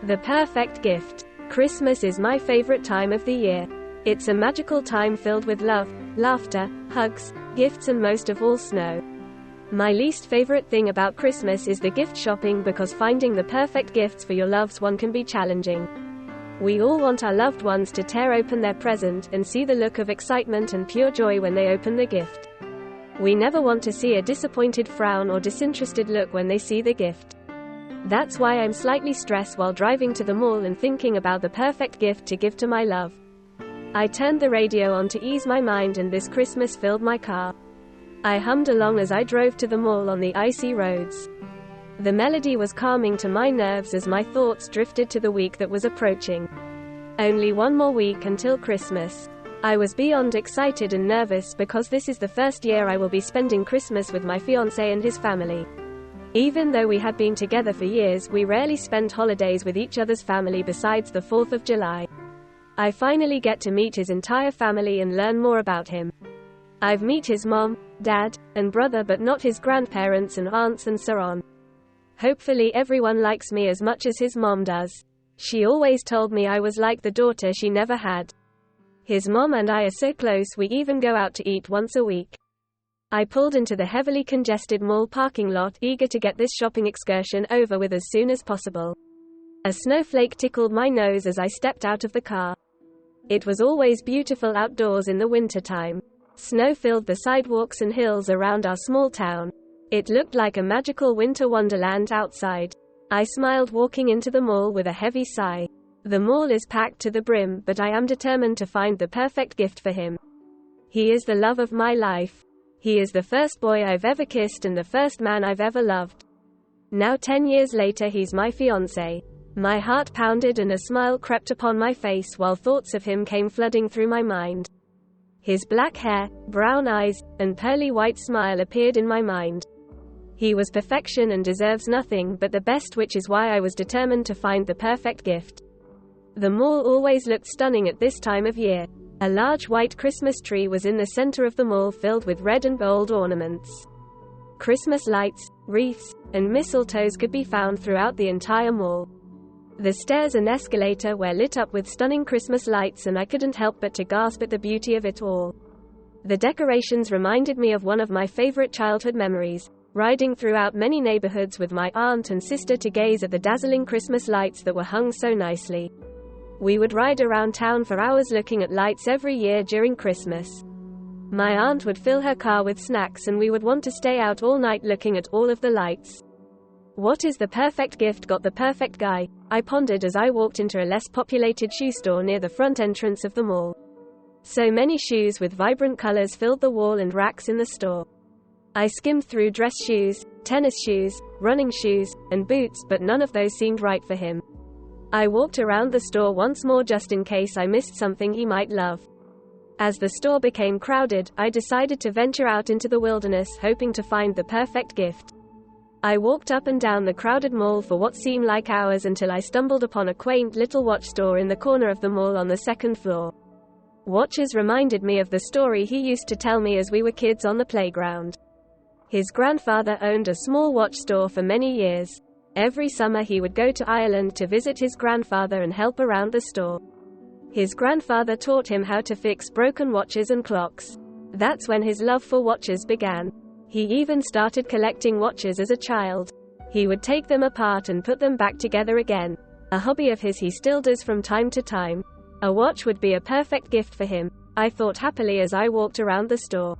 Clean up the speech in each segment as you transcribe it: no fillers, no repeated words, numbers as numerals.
The perfect gift. Christmas is my favorite time of the year. It's a magical time filled with love, laughter, hugs, gifts and most of all snow. My least favorite thing about Christmas is the gift shopping because finding the perfect gifts for your loved one can be challenging. We all want our loved ones to tear open their present and see the look of excitement and pure joy when they open the gift. We never want to see a disappointed frown or disinterested look when they see the gift. That's why I'm slightly stressed while driving to the mall and thinking about the perfect gift to give to my love. I turned the radio on to ease my mind and this Christmas filled my car. I hummed along as I drove to the mall on the icy roads. The melody was calming to my nerves as my thoughts drifted to the week that was approaching. Only one more week until Christmas. I was beyond excited and nervous because this is the first year I will be spending Christmas with my fiancé and his family. Even though we had been together for years, we rarely spent holidays with each other's family besides the 4th of July. I finally get to meet his entire family and learn more about him. I've met his mom, dad, and brother but not his grandparents and aunts and so on. Hopefully everyone likes me as much as his mom does. She always told me I was like the daughter she never had. His mom and I are so close we even go out to eat once a week. I pulled into the heavily congested mall parking lot, eager to get this shopping excursion over with as soon as possible. A snowflake tickled my nose as I stepped out of the car. It was always beautiful outdoors in the wintertime. Snow filled the sidewalks and hills around our small town. It looked like a magical winter wonderland outside. I smiled walking into the mall with a heavy sigh. The mall is packed to the brim, but I am determined to find the perfect gift for him. He is the love of my life. He is the first boy I've ever kissed and the first man I've ever loved. Now 10 years later he's my fiancé. My heart pounded and a smile crept upon my face while thoughts of him came flooding through my mind. His black hair, brown eyes, and pearly white smile appeared in my mind. He was perfection and deserves nothing but the best, which is why I was determined to find the perfect gift. The mall always looked stunning at this time of year. A large white Christmas tree was in the center of the mall filled with red and gold ornaments. Christmas lights, wreaths, and mistletoes could be found throughout the entire mall. The stairs and escalator were lit up with stunning Christmas lights and I couldn't help but to gasp at the beauty of it all. The decorations reminded me of one of my favorite childhood memories, riding throughout many neighborhoods with my aunt and sister to gaze at the dazzling Christmas lights that were hung so nicely. We would ride around town for hours looking at lights every year during Christmas. My aunt would fill her car with snacks and we would want to stay out all night looking at all of the lights. What is the perfect gift got the perfect guy? I pondered as I walked into a less populated shoe store near the front entrance of the mall. So many shoes with vibrant colors filled the wall and racks in the store. I skimmed through dress shoes, tennis shoes, running shoes, and boots, but none of those seemed right for him. I walked around the store once more just in case I missed something he might love. As the store became crowded, I decided to venture out into the wilderness, hoping to find the perfect gift. I walked up and down the crowded mall for what seemed like hours until I stumbled upon a quaint little watch store in the corner of the mall on the second floor. Watches reminded me of the story he used to tell me as we were kids on the playground. His grandfather owned a small watch store for many years. Every summer he would go to Ireland to visit his grandfather and help around the store. His grandfather taught him how to fix broken watches and clocks. That's when his love for watches began. He even started collecting watches as a child. He would take them apart and put them back together again. A hobby of his he still does from time to time. A watch would be a perfect gift for him, I thought happily as I walked around the store.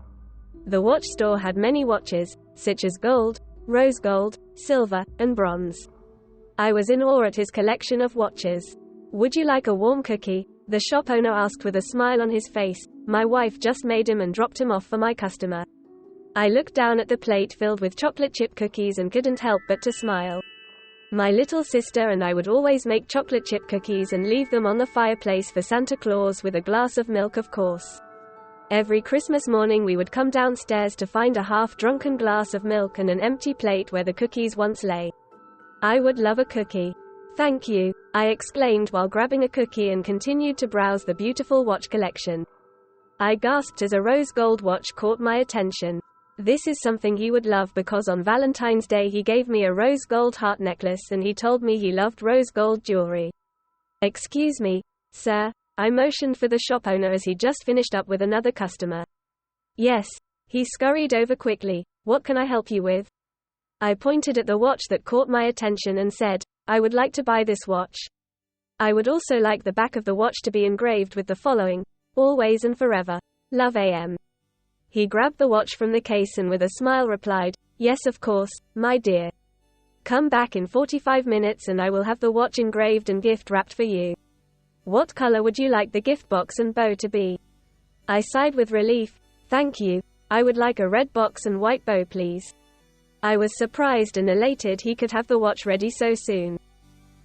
The watch store had many watches, such as gold, rose gold, silver, and bronze. I was in awe at his collection of watches. Would you like a warm cookie? The shop owner asked with a smile on his face. My wife just made him and dropped him off for my customer. I looked down at the plate filled with chocolate chip cookies and couldn't help but to smile. My little sister and I would always make chocolate chip cookies and leave them on the fireplace for Santa Claus with a glass of milk, of course. Every Christmas morning we would come downstairs to find a half-drunken glass of milk and an empty plate where the cookies once lay. I would love a cookie. Thank you, I exclaimed while grabbing a cookie and continued to browse the beautiful watch collection. I gasped as a rose gold watch caught my attention. This is something you would love because on Valentine's Day he gave me a rose gold heart necklace and he told me he loved rose gold jewelry. Excuse me, sir. I motioned for the shop owner as he just finished up with another customer. Yes. He scurried over quickly. What can I help you with? I pointed at the watch that caught my attention and said, I would like to buy this watch. I would also like the back of the watch to be engraved with the following: always and forever. Love AM. He grabbed the watch from the case and with a smile replied, yes of course, my dear. Come back in 45 minutes and I will have the watch engraved and gift wrapped for you. What color would you like the gift box and bow to be? I sighed with relief. Thank you. I would like a red box and white bow please. I was surprised and elated he could have the watch ready so soon.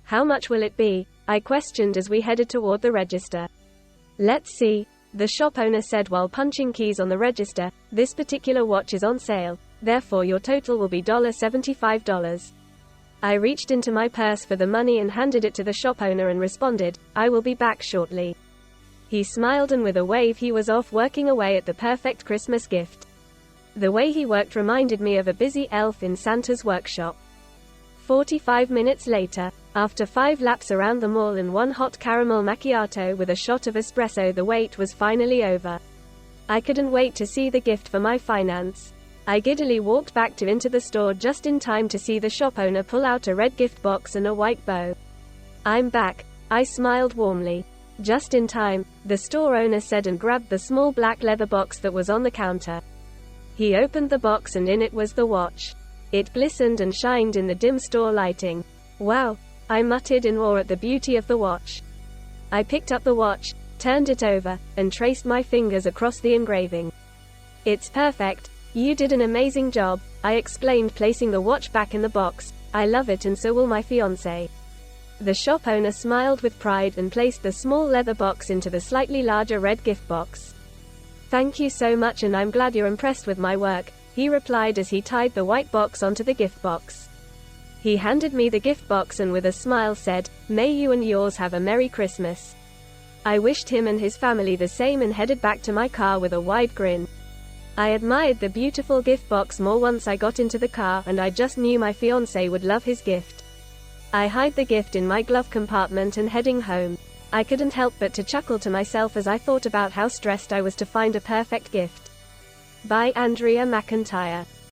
How much will it be? I questioned as we headed toward the register. Let's see, the shop owner said while punching keys on the register. This particular watch is on sale, therefore your total will be $75. I reached into my purse for the money and handed it to the shop owner and responded, I will be back shortly. He smiled and with a wave he was off working away at the perfect Christmas gift. The way he worked reminded me of a busy elf in Santa's workshop. 45 minutes later, after 5 laps around the mall and 1 hot caramel macchiato with a shot of espresso, the wait was finally over. I couldn't wait to see the gift for my finance. I giddily walked back into the store just in time to see the shop owner pull out a red gift box and a white bow. I'm back, I smiled warmly. Just in time, the store owner said and grabbed the small black leather box that was on the counter. He opened the box and in it was the watch. It glistened and shined in the dim store lighting. Wow, I muttered in awe at the beauty of the watch. I picked up the watch, turned it over, and traced my fingers across the engraving. It's perfect. You did an amazing job, I explained, placing the watch back in the box. I love it and so will my fiancé. The shop owner smiled with pride and placed the small leather box into the slightly larger red gift box. Thank you so much and I'm glad you're impressed with my work, he replied as he tied the white box onto the gift box. He handed me the gift box and with a smile said, may you and yours have a Merry Christmas. I wished him and his family the same and headed back to my car with a wide grin. I admired the beautiful gift box more once I got into the car and I just knew my fiancé would love his gift. I hid the gift in my glove compartment and heading home. I couldn't help but to chuckle to myself as I thought about how stressed I was to find a perfect gift. By Andrea McIntyre.